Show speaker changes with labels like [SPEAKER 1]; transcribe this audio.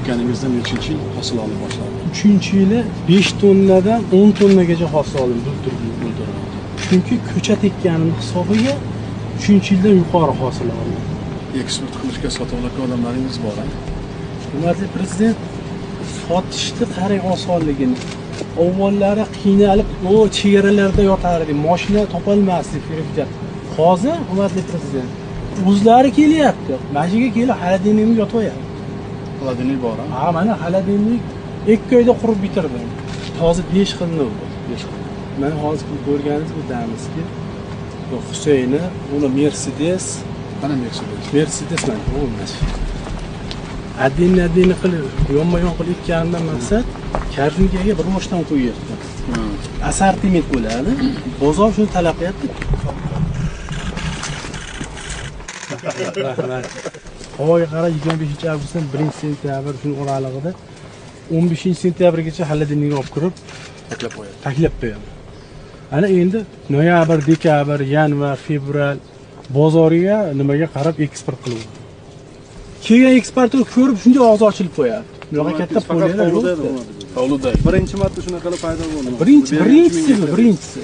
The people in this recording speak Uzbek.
[SPEAKER 1] ekkaningizda nechinchi yil hosil olib boshladingiz?
[SPEAKER 2] 3-yili 5 tonnadan 10 tonnagacha hosil oldim bultur. Chunki ko'chat ekkanim hisobiga 3-yildan yuqori hosil oldim.
[SPEAKER 1] Eksport qilishga sotuvlarga odamlaringiz bor-a?
[SPEAKER 2] Hurmatli prezident, sotishni qarang osonligini. Avvallari qiynalib, chegaralarda yotardik, mashina topolmasdik firibgar. Hozir hurmatli prezident, o'zlari kelyapti. Mashinga kelib, xolodilnikni yotyapti.
[SPEAKER 1] Xolodilnik bor-a?
[SPEAKER 2] Ha, mana xolodilnik 2 oyda qurib bitirdim. Hozir 5 xil nov bor. 5 xil. Mana hozir ko'rganingiz bu damizki, bu Husayni, uni Mercedes,
[SPEAKER 1] Qana Mercedes.
[SPEAKER 2] Mercedes mana bu mashina. Adin qilib, yonma-yon qilib ekkanimdan maqsad kartinkaga bir boshdan qo'yyapti. Assortiment bo'ladi. Bozor shuni talab qilyapti. Rahmat. Havoga qarab 25-avgustdan 1-sentyabr shuni oralig'ida 15-sentyabrgacha xolodilnikni olib kirib taklif qo'yadi. Ana endi noyabr, dekabr, yanvar, fevral bozoriga nimaga qarab eksport qiladi. Kelgan eksportni ko'rib shunday og'zi ochilib qo'yadi. Bunaqa katta pollar yo'q.
[SPEAKER 1] Hovlida.
[SPEAKER 3] Birinchi marta shunaqalar paydo bo'ldi.
[SPEAKER 2] Birinchisi.